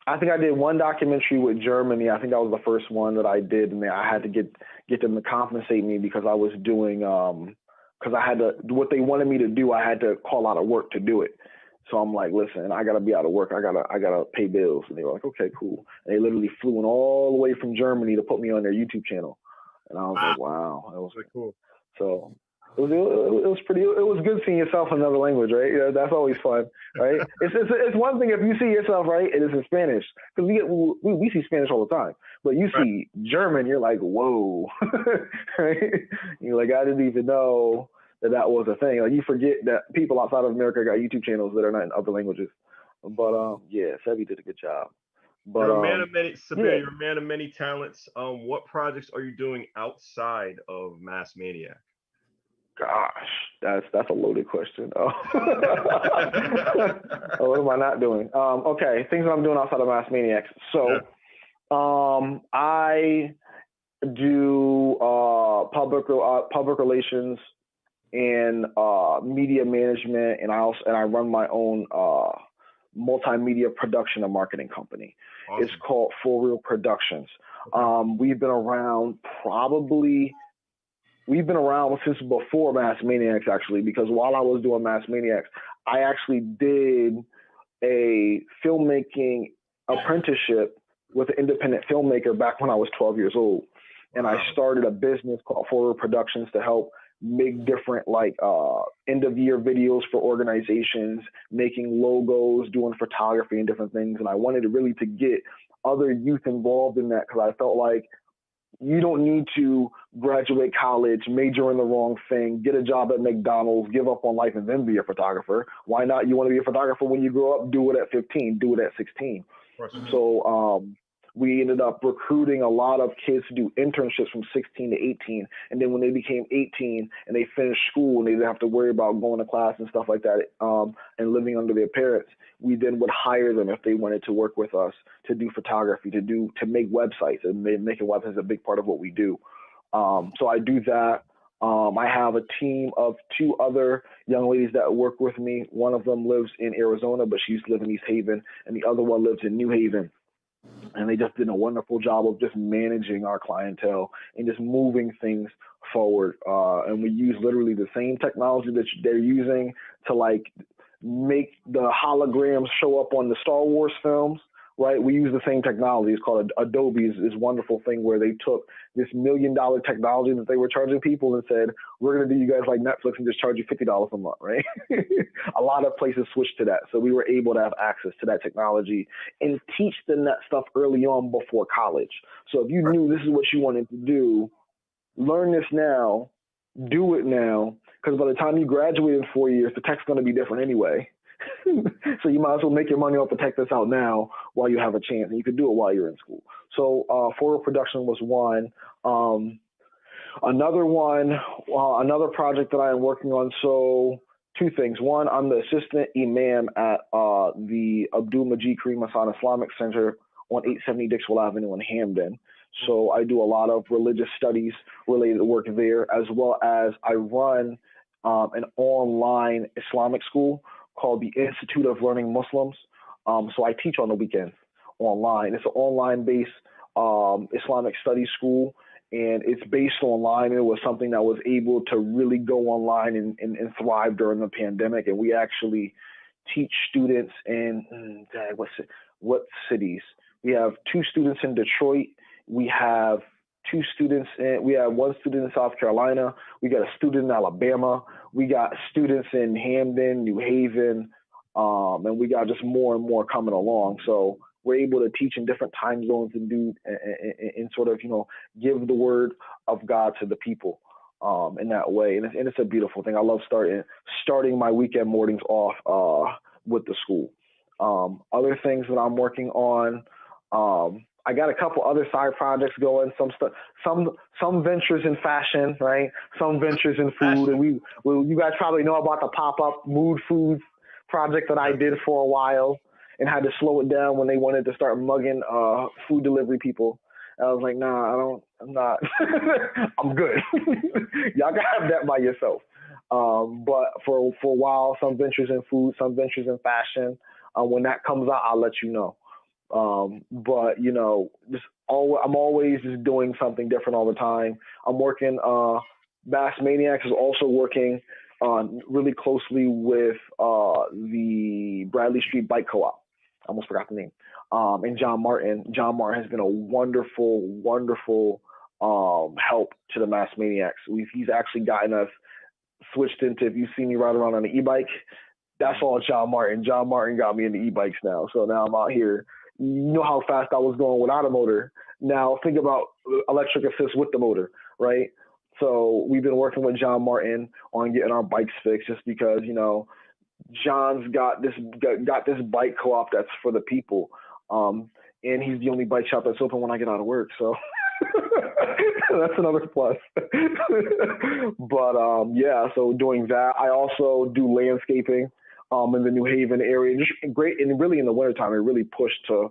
I think I did one documentary with Germany. I think that was the first one that I did, and I had to get them to compensate me because I was doing because I had to what they wanted me to do. I had to call out of work to do it. So I'm like, listen, I gotta be out of work. I gotta pay bills. And they were like, okay, cool. And they literally flew in all the way from Germany to put me on their YouTube channel. And I was like, wow, that was really cool. So it was good seeing yourself in another language, right? Yeah, that's always fun, right? It's one thing if you see yourself, right, and it's in Spanish, because we see Spanish all the time, but you see German, you're like, whoa, right? You're like, I didn't even know that was a thing. Like, you forget that people outside of America got YouTube channels that are not in other languages. But yeah, Sebi did a good job. But you're a man of many, Sabir, you're a man of many talents. What projects are you doing outside of Mass Maniac? Gosh, that's a loaded question. What am I not doing? Okay, things that I'm doing outside of Mass Maniacs. So, I do public relations and media management, and I run my own multimedia production and marketing company. Awesome. It's called For Real Productions. Okay. We've been around since before Mass Maniacs, actually, because while I was doing Mass Maniacs, I actually did a filmmaking apprenticeship with an independent filmmaker back when I was 12 years old. And I started a business called For Real Productions to help make different like end of year videos for organizations, making logos, doing photography and different things. And I wanted really to get other youth involved in that, because I felt like you don't need to graduate college, major in the wrong thing, get a job at McDonald's, give up on life, and then be a photographer. Why not? You want to be a photographer when you grow up, do it at 15, do it at 16. So we ended up recruiting a lot of kids to do internships from 16 to 18. And then when they became 18 and they finished school and they didn't have to worry about going to class and stuff like that, and living under their parents, we then would hire them if they wanted to work with us to do photography, to make websites. And making websites is a big part of what we do. So I do that. I have a team of 2 other young ladies that work with me. One of them lives in Arizona, but she used to live in East Haven, and the other one lives in New Haven. And they just did a wonderful job of just managing our clientele and just moving things forward. And we use literally the same technology that they're using to like make the holograms show up on the Star Wars films, right? We use the same technology. It's called Adobe. It's this wonderful thing where they took this $1 million technology that they were charging people and said, we're going to do you guys like Netflix and just charge you $50 a month, right? A lot of places switched to that. So we were able to have access to that technology and teach them that stuff early on before college. So if you knew this is what you wanted to do, learn this now, do it now, because by the time you graduate in 4 years, the tech's going to be different anyway. So you might as well make your money off the tech that's out now while you have a chance, and you can do it while you're in school. So forward production was one. Another project that I am working on. So 2 things. One, I'm the assistant imam at the Abdul Majid Kareem Hassan Islamic Center on 870 Dixwell Avenue in Hamden. So I do a lot of religious studies related work there, as well as I run an online Islamic school called the Institute of Learning Muslims. So I teach on the weekends online. It's an online-based Islamic studies school, and it's based online. It was something that was able to really go online and thrive during the pandemic. And we actually teach students in what cities? We have 2 students in Detroit. We have 2 students we have 1 student in South Carolina. We got a student in Alabama. We got students in Hamden, New Haven, and we got just more and more coming along. So we're able to teach in different time zones and do and sort of, give the word of God to the people in that way. And it's a beautiful thing. I love starting my weekend mornings off with the school. Other things that I'm working on, I got a couple other side projects going, some ventures in fashion, right? Some ventures in food. And you guys probably know about the pop-up Mood Foods project that I did for a while and had to slow it down when they wanted to start mugging food delivery people. And I was like, nah, I'm not. I'm good. Y'all can have that by yourself. But for a while, some ventures in food, some ventures in fashion. When that comes out, I'll let you know. But I'm always just doing something different all the time. I'm working, Maniac is also working really closely with the Bradley Street Bike Co-op. I almost forgot the name. And John Martin. John Martin has been a wonderful, wonderful help to the Maniacs. He's actually gotten us switched into, if you see me ride around on an e-bike, that's all John Martin. John Martin got me into e-bikes now. So now I'm out here. You know how fast I was going without a motor. Now think about electric assist with the motor, right? So we've been working with John Martin on getting our bikes fixed, just because, John's got this bike co-op that's for the people. And he's the only bike shop that's open when I get out of work. So that's another plus. But so doing that. I also do landscaping in the New Haven area. Just great, and really in the wintertime, it really pushed to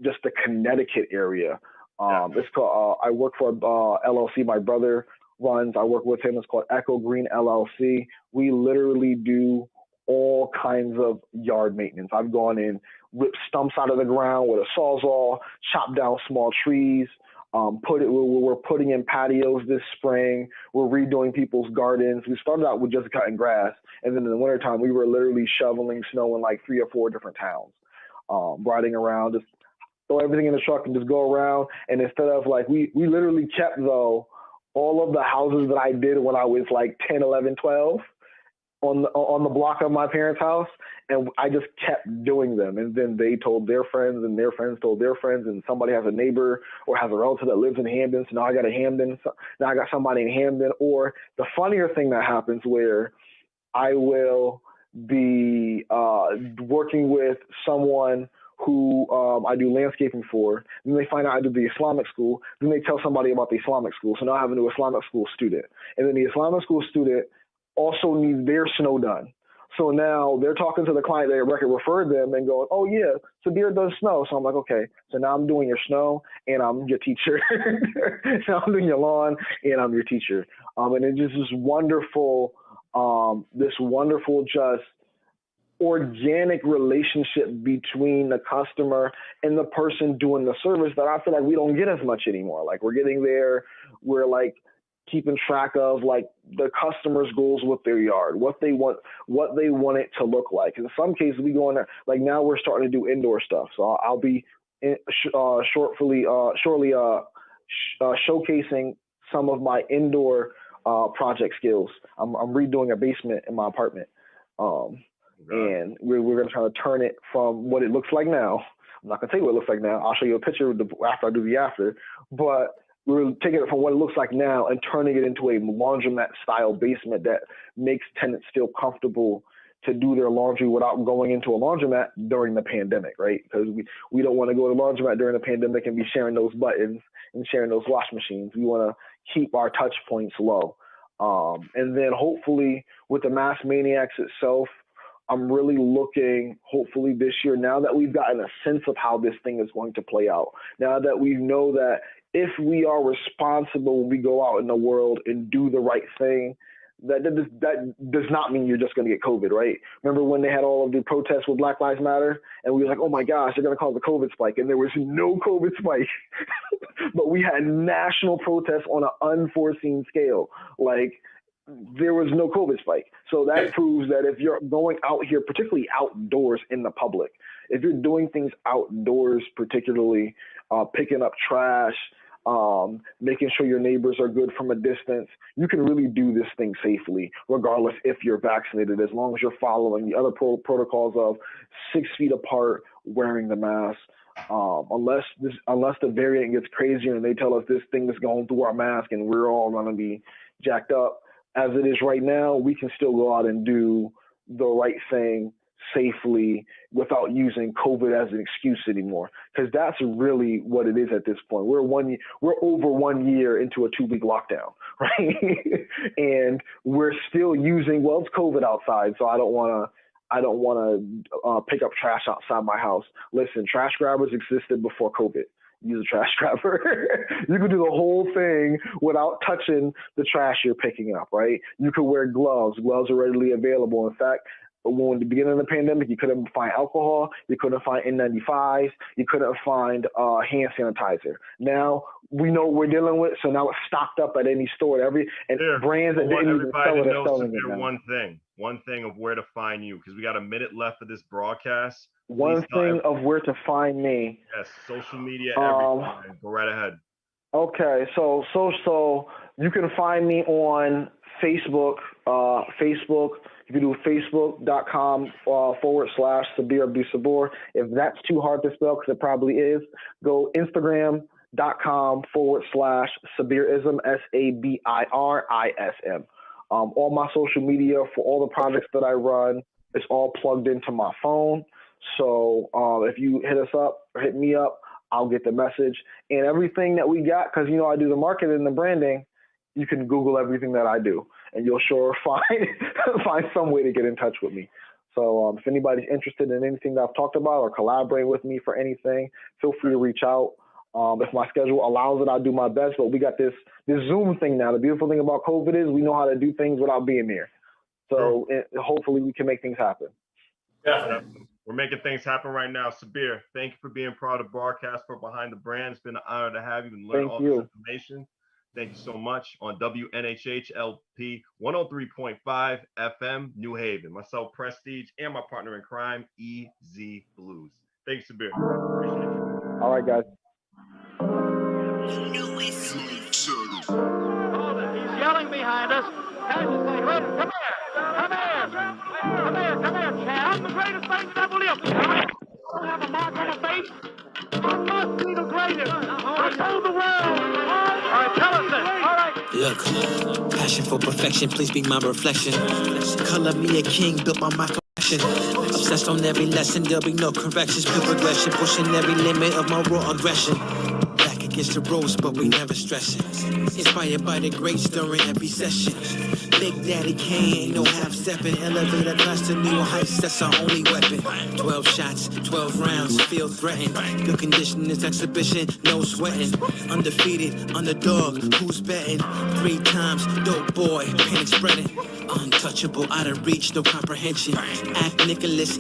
just the Connecticut area. It's called, I work for LLC my brother runs. I work with him. It's called Echo Green LLC. We literally do all kinds of yard maintenance. I've gone in, ripped stumps out of the ground with a sawzall, chopped down small trees, we're putting in patios this spring. We're redoing people's gardens. We started out with just cutting grass, and then in the wintertime, we were literally shoveling snow in like 3 or 4 different towns, riding around, just throw everything in the truck and just go around. And instead of we literally kept, though, all of the houses that I did when I was like 10, 11, 12 on the block of my parents' house, and I just kept doing them. And then they told their friends, and their friends told their friends, and somebody has a neighbor or has a relative that lives in Hamden, so now I got a Hamden. So now I got somebody in Hamden. Or the funnier thing that happens where I will be working with someone who I do landscaping for. Then they find out I do the Islamic school. Then they tell somebody about the Islamic school. So now I have a new Islamic school student. And then the Islamic school student also needs their snow done. So now they're talking to the client that referred them and going, oh yeah, Sabir does snow. So I'm like, okay, so now I'm doing your snow and I'm your teacher. So I'm doing your lawn and I'm your teacher. And it's just this wonderful just organic relationship between the customer and the person doing the service that I feel like we don't get as much anymore. Like we're getting there, we're like keeping track of like the customer's goals with their yard, what they want it to look like. In some cases we go in there, like now we're starting to do indoor stuff. So I'll be shortly showcasing some of my indoor project skills. I'm redoing a basement in my apartment. And we're going to try to turn it from what it looks like now. I'm not going to tell you what it looks like now. I'll show you a picture after I do the after. But we're taking it from what it looks like now and turning it into a laundromat-style basement that makes tenants feel comfortable to do their laundry without going into a laundromat during the pandemic, right? Because we don't want to go to the laundromat during the pandemic and be sharing those buttons and sharing those wash machines. We want to keep our touch points low. And then hopefully with the Mask Maniacs itself, I'm really looking, hopefully this year, now that we've gotten a sense of how this thing is going to play out, now that we know that if we are responsible when we go out in the world and do the right thing, that does not mean you're just going to get COVID, right? Remember when they had all of the protests with Black Lives Matter? And we were like, oh my gosh, they're going to cause a COVID spike. And there was no COVID spike. But we had national protests on an unforeseen scale. Like, there was no COVID spike. So that proves that if you're going out here, particularly outdoors in the public, if you're doing things outdoors, particularly picking up trash, making sure your neighbors are good from a distance, you can really do this thing safely, regardless if you're vaccinated, as long as you're following the other protocols of 6 feet apart, wearing the mask. Unless the variant gets crazier and they tell us this thing is going through our mask and we're all going to be jacked up, as it is right now, we can still go out and do the right thing safely without using COVID as an excuse anymore. Because that's really what it is at this point. We're over 1 year into a 2-week lockdown, right? And we're still using, well, it's COVID outside, so I don't want to pick up trash outside my house. Listen, trash grabbers existed before COVID. Use a trash grabber. You can do the whole thing without touching the trash you're picking up, right? You could wear gloves. Gloves are readily available. In fact, when at the beginning of the pandemic, you couldn't find alcohol, you couldn't find N95s, you couldn't find hand sanitizer. Now we know what we're dealing with, so now it's stocked up at any store. Brands that didn't even sell it are selling it now. One thing of where to find you, because we got a minute left of this broadcast. One thing of where to find me. Yes, social media, everything. Go right ahead. Okay, so you can find me on Facebook. You can do facebook.com / Sabir Abdussabur. If that's too hard to spell, because it probably is, go Instagram.com / Sabirism, SABIRISM. All my social media for all the projects that I run is all plugged into my phone. So if you hit us up or hit me up, I'll get the message. And everything that we got, because, I do the marketing and the branding, you can Google everything that I do, and you'll sure find some way to get in touch with me. So if anybody's interested in anything that I've talked about or collaborating with me for anything, feel free to reach out. If my schedule allows it, I'll do my best. But we got this Zoom thing now. The beautiful thing about COVID is we know how to do things without being there. So hopefully we can make things happen. Definitely. We're making things happen right now. Sabir, thank you for being part of the broadcast for Behind the Brand. It's been an honor to have you and learn all this information. Thank you so much on WNHH LP 103.5 FM, New Haven. Myself, Prestige, and my partner in crime, EZ Bluez. Thanks, Sabir. Appreciate you. All right, guys. Oh, this. Come here, Chad. I'm the greatest thing that ever lived. I don't have a mark on my face. I must be the greatest. I told the world. All right, tell us this. All right. Look, passion for perfection, please be my reflection. Color me a king, built by my complexion. Obsessed on every lesson, there'll be no corrections. Pure progression, pushing every limit of my raw aggression. Back against the ropes, but we never stressing. Inspired by the greats during every session. Big Daddy Kane ain't no half-stepping. Elevator class to new heights, that's our only weapon. 12 shots, 12 rounds, feel threatened. Good condition, this exhibition, no sweating. Undefeated, underdog, who's betting? 3 times, dope boy, panic spreading. Untouchable, out of reach, no comprehension. Act Nicholas,